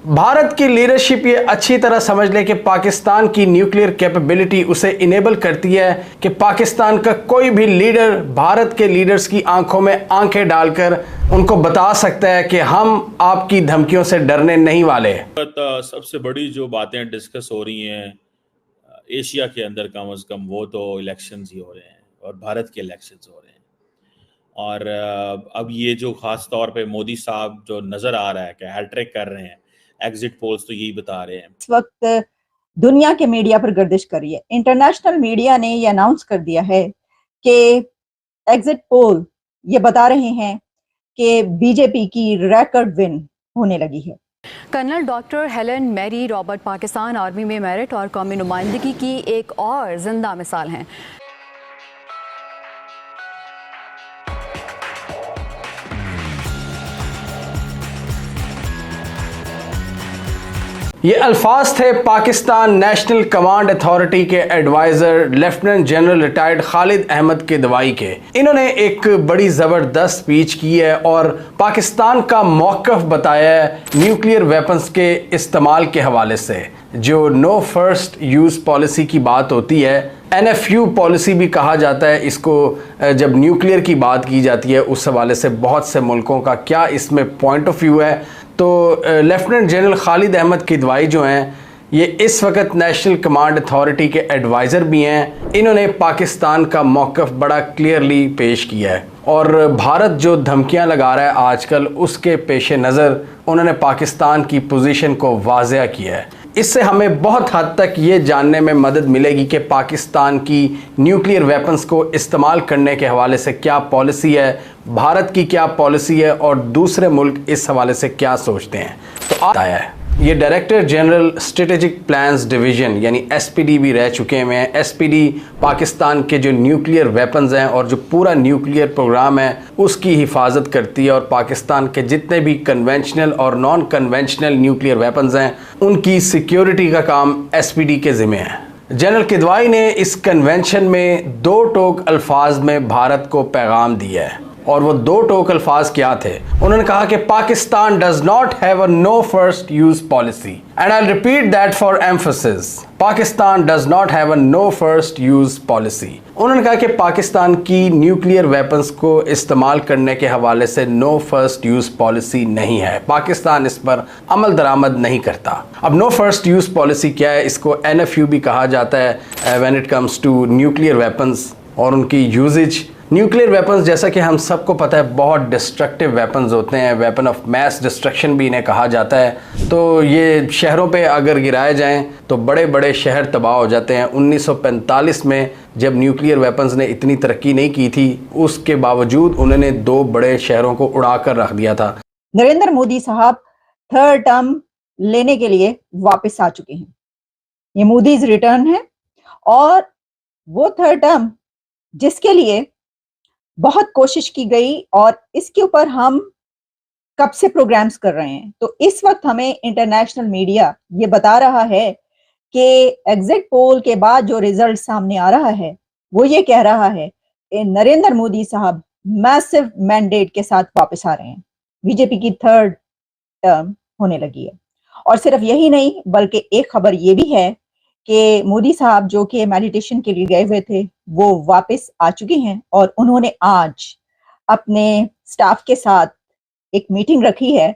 भारत की लीडरशिप ये अच्छी तरह समझ ले कि पाकिस्तान की न्यूक्लियर कैपेबिलिटी उसे इनेबल करती है कि पाकिस्तान का कोई भी लीडर भारत के लीडर्स की आंखों में आंखें डालकर उनको बता सकता है कि हम आपकी धमकियों से डरने नहीं वाले। सबसे बड़ी जो बातें डिस्कस हो रही हैं एशिया के अंदर कम से कम वो तो इलेक्शंस ही हो रहे हैं और भारत के इलेक्शंस हो रहे हैं। और अब ये जो खास तौर पे मोदी साहब जो नज़र आ रहा है कि हैट्रिक कर रहे हैं, एग्जिट पोल्स तो यही बता रहे हैं। इस वक्त दुनिया के मीडिया पर गर्दिश कर रही है। इंटरनेशनल मीडिया ने ये अनाउंस कर दिया है कि एग्जिट पोल ये बता रहे हैं कि बीजेपी की रिकॉर्ड विन होने लगी है। Colonel doctor Helen Mary Robert Pakistan army में मेरिट और कौमी नुमाइंदगी की एक और जिंदा मिसाल हैं। ये अल्फाज थे पाकिस्तान नेशनल कमांड अथॉरिटी के advisor lieutenant general retired Khalid Ahmed के दवाई के। इन्होंने एक बड़ी ज़बरदस्त स्पीच की है और पाकिस्तान का मौक़िफ़ बताया है न्यूक्लियर वेपन्स के इस्तेमाल के हवाले से। जो नो फर्स्ट यूज़ पॉलिसी की बात होती है, NFU पॉलिसी भी कहा जाता है इसको, जब न्यूक्लियर की बात की जाती है उस हवाले से बहुत से मुल्कों का क्या इसमें पॉइंट ऑफ व्यू है। तो लेफ्टिनेंट जनरल खालिद अहमद किदवाई जो हैं ये इस वक्त नेशनल कमांड अथॉरिटी के एडवाइज़र भी हैं। इन्होंने पाकिस्तान का मौक़िफ़ बड़ा क्लियरली पेश किया है और भारत जो धमकियां लगा रहा है आजकल उसके पेश नज़र उन्होंने पाकिस्तान की पोजीशन को वाज़ेह किया है। इससे हमें बहुत हद तक ये जानने में मदद मिलेगी कि पाकिस्तान की न्यूक्लियर वेपन्स को इस्तेमाल करने के हवाले से क्या पॉलिसी है, भारत की क्या पॉलिसी है और दूसरे मुल्क इस हवाले से क्या सोचते हैं। तो आया है ये director general strategic plans division यानी SPD भी रह चुके हैं। SPD पाकिस्तान के जो न्यूक्लियर वेपन्स हैं और जो पूरा न्यूक्लियर प्रोग्राम है उसकी हिफाजत करती है और पाकिस्तान के जितने भी कन्वेंशनल और नॉन कन्वेंशनल न्यूक्लियर वेपन्स हैं उनकी सिक्योरिटी का काम SPD के ज़िम्मे है। जनरल किदवाई ने इस कन्वेंशन में दो टोक अल्फाज में भारत को पैगाम दिया है और वो दो टोक अल्फाज क्या थे। उन्होंने कहा कि Pakistan does not have a no first use policy and I repeat that for emphasis, Pakistan does not have a no first use policy. उन्होंने कहा कि पाकिस्तान की न्यूक्लियर वेपन्स को इस्तेमाल करने के हवाले से नो फर्स्ट यूज पॉलिसी नहीं है, पाकिस्तान इस पर अमल दरामद नहीं करता। अब नो फर्स्ट यूज पॉलिसी क्या है, इसको NFU भी कहा जाता है when it comes to nuclear weapons और उनकी यूजेज। न्यूक्लियर वेपन्स जैसा कि हम सबको पता है बहुत डिस्ट्रक्टिव वेपन्स होते हैं, वेपन ऑफ मैस डिस्ट्रक्शन भी इन्हें कहा जाता है। तो ये शहरों पे अगर गिराए जाएं तो बड़े बड़े शहर तबाह हो जाते हैं। 1945 में जब न्यूक्लियर वेपन्स ने इतनी तरक्की नहीं की थी उसके बावजूद उन्होंने दो बड़े शहरों को उड़ा कर रख दिया था। नरेंद्र मोदी साहब थर्ड टर्म लेने के लिए वापस आ चुके हैं। ये मोदीज रिटर्न है और वो थर्ड टर्म जिसके लिए बहुत कोशिश की गई और इसके ऊपर हम कब से प्रोग्राम्स कर रहे हैं। तो इस वक्त हमें इंटरनेशनल मीडिया ये बता रहा है कि एग्जिट पोल के बाद जो रिजल्ट सामने आ रहा है वो ये कह रहा है कि नरेंद्र मोदी साहब मैसिव मैंडेट के साथ वापस आ रहे हैं। बीजेपी की थर्ड टर्म होने लगी है और सिर्फ यही नहीं बल्कि एक खबर ये भी है कि मोदी साहब जो कि मेडिटेशन के लिए गए हुए थे वो वापस आ चुके हैं और उन्होंने आज अपने स्टाफ के साथ एक मीटिंग रखी है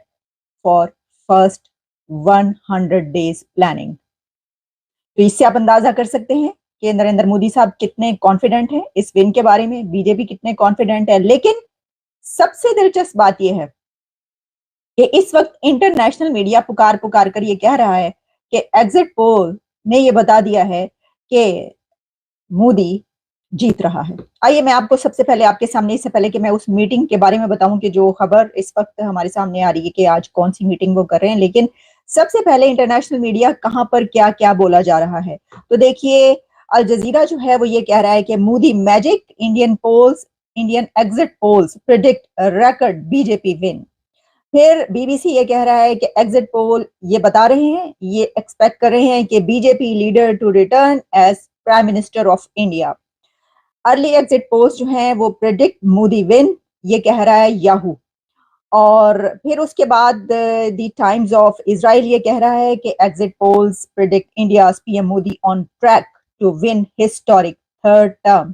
फॉर फर्स्ट 100 डेज प्लानिंग। तो इससे आप अंदाजा कर सकते हैं कि नरेंद्र मोदी साहब कितने कॉन्फिडेंट हैं इस विन के बारे में, बीजेपी कितने कॉन्फिडेंट है। लेकिन सबसे दिलचस्प बात यह है कि इस वक्त इंटरनेशनल मीडिया पुकार कर ये कह रहा है कि एग्जिट पोल ने ये बता दिया है कि मोदी जीत रहा है। आइए मैं आपको सबसे पहले आपके सामने, इससे पहले कि मैं उस मीटिंग के बारे में बताऊं कि जो खबर इस वक्त हमारे सामने आ रही है कि आज कौन सी मीटिंग वो कर रहे हैं, लेकिन सबसे पहले इंटरनेशनल मीडिया कहां पर क्या क्या बोला जा रहा है। तो देखिए अल जजीरा जो है वो ये कह रहा है कि Modi magic, Indian exit polls predict record BJP win. फिर BBC ये कह रहा है कि एग्जिट पोल ये बता रहे हैं, ये एक्सपेक्ट कर रहे हैं कि BJP leader to return as prime minister of India. Early exit polls जो हैं वो प्रेडिक्ट मोदी विन, ये कह रहा है याहू। और फिर उसके बाद द टाइम्स ऑफ इजराइल ये कह रहा है कि exit polls predict India's PM Modi on track to win historic third term.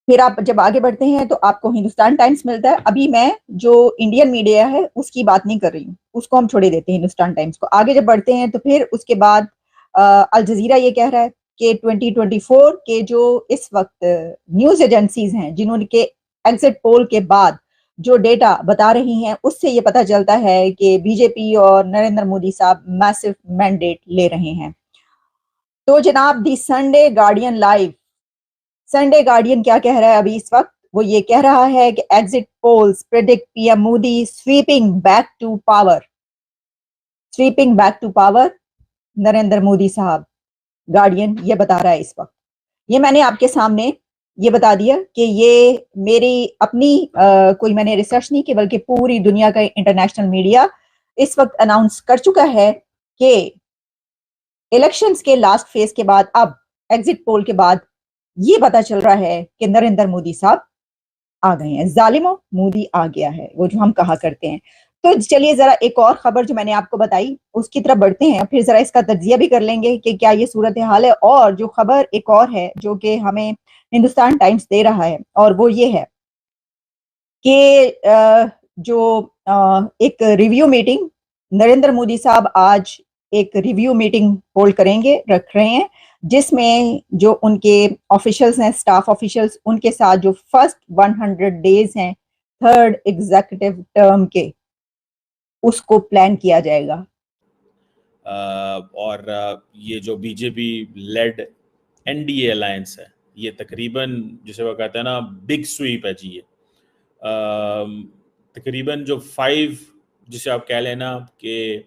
फिर आप जब आगे बढ़ते हैं तो आपको हिंदुस्तान टाइम्स मिलता है। अभी मैं जो इंडियन मीडिया है उसकी बात नहीं कर रही हूँ, उसको हम छोड़े देते हैं हिंदुस्तान टाइम्स को। आगे जब बढ़ते हैं तो फिर उसके बाद अल जजीरा ये कह रहा है कि 2024 के जो इस वक्त न्यूज एजेंसीज हैं जिन्होंने के एग्जिट पोल के बाद जो डेटा बता रही हैं उससे ये पता चलता है कि बीजेपी और नरेंद्र मोदी साहब मैसिव मैंडेट ले रहे हैं। तो जनाब the Sunday Guardian live, Sunday Guardian क्या कह रहा है अभी इस वक्त? वो ये कह रहा है कि exit polls predict PM Modi sweeping back to power, sweeping back to power Narendra Modi साहब। गार्डियन ये बता रहा है इस वक्त। ये मैंने आपके सामने ये बता दिया कि ये मेरी अपनी कोई मैंने रिसर्च नहीं की, बल्कि पूरी दुनिया का इंटरनेशनल मीडिया इस वक्त अनाउंस कर चुका है कि इलेक्शंस के लास्ट फेज के बाद, अब एग्जिट पोल के बाद ये पता चल रहा है कि नरेंद्र मोदी साहब आ गए हैं, जालिमो मोदी आ गया है, वो जो हम कहा करते हैं। तो चलिए जरा एक और खबर जो मैंने आपको बताई उसकी तरफ बढ़ते हैं, फिर जरा इसका तज्जिया भी कर लेंगे कि क्या ये सूरत हाल है। और जो खबर एक और है जो कि हमें हिंदुस्तान टाइम्स दे रहा है, और वो ये है कि जो एक रिव्यू मीटिंग नरेंद्र मोदी साहब आज एक रिव्यू मीटिंग होल्ड करेंगे, रख रहे हैं, जिसमें जो उनके ऑफिशियल्स हैं, स्टाफ ऑफिशियल्स, उनके साथ जो फर्स्ट 100 डेज हैं थर्ड एग्जीक्यूटिव टर्म के, उसको प्लान किया जाएगा। और ये जो बीजेपी लेड एनडीए अलायंस है, ये तकरीबन जिसे वो कहते हैं ना बिग स्वीप है जी। ये तकरीबन जो 5 जिसे आप कह लेना कि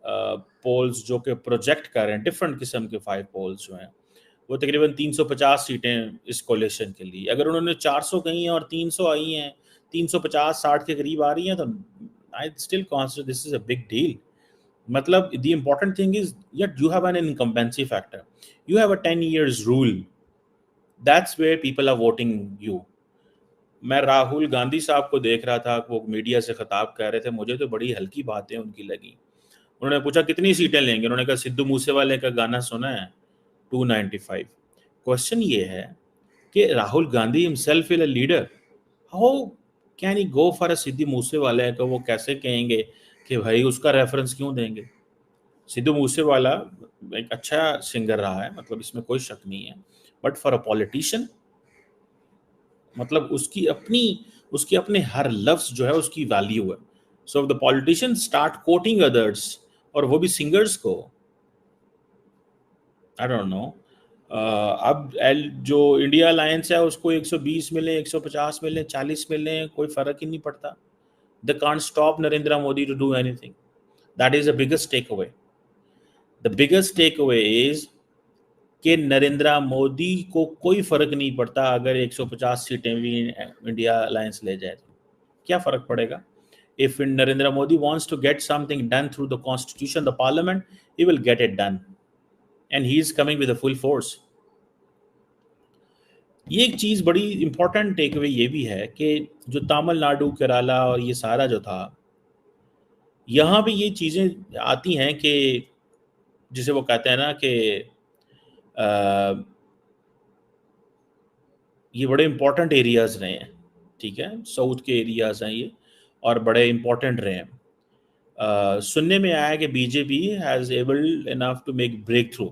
पोल्स जो कि प्रोजेक्ट कर रहे हैं, डिफरेंट किस्म के 5 पोल्स जो हैं, वो तकरीबन 350 सीटें इस कोलिशन के लिए। अगर उन्होंने 400 कही हैं और 300 आई हैं, 350-60 के करीब आ रही हैं, तो I still consider this is a big deal. मतलब the important thing is yet you have an incumbency factor, you have a 10 years rule, that's where people are voting you। मैं राहुल गांधी साहब को देख रहा था, वो मीडिया से खिताब कर रहे थे, मुझे तो बड़ी हल्की बातें उनकी लगी। उन्होंने पूछा कितनी सीटें लेंगे, उन्होंने कहा सिद्धू मूसेवाले का गाना सुना है 295। क्वेश्चन ये है कि Rahul Gandhi himself is a leader, how can he go for a Sidhu मूसेवाले? को वो कैसे कहेंगे कि भाई उसका रेफरेंस क्यों देंगे? सिद्धू मूसेवाला एक अच्छा सिंगर रहा है, मतलब इसमें कोई शक नहीं है, बट फॉर अ पॉलिटिशियन, मतलब उसकी अपने हर लफ्ज जो है उसकी वैल्यू है। So the politician start coating others, और वो भी सिंगर्स को, आई डोंट नो। अब जो इंडिया अलायंस है उसको 120 मिले, 150 मिले, 40 मिले, कोई फर्क ही नहीं पड़ता। They can't stop Narendra Modi to do anything. That is the biggest take away. The biggest take away is कि नरेंद्र मोदी को कोई फर्क नहीं पड़ता अगर 150 सीटें भी इंडिया अलायंस ले जाए तो क्या फर्क पड़ेगा? If Narendra Modi wants to get something done through the constitution, the parliament, he will get it done, and he is coming with a full force। ये एक चीज बड़ी इंपॉर्टेंट टेक अवे ये भी है कि जो तमिलनाडु, केरला और ये सारा जो था, यहाँ भी ये चीजें आती हैं कि जिसे वो कहते हैं ना कि ये बड़े इंपॉर्टेंट एरियाज रहे हैं, ठीक है, साउथ के एरियाज हैं ये, और बड़े इंपॉर्टेंट रहे हैं। सुनने में आया कि BJP has able enough to make break through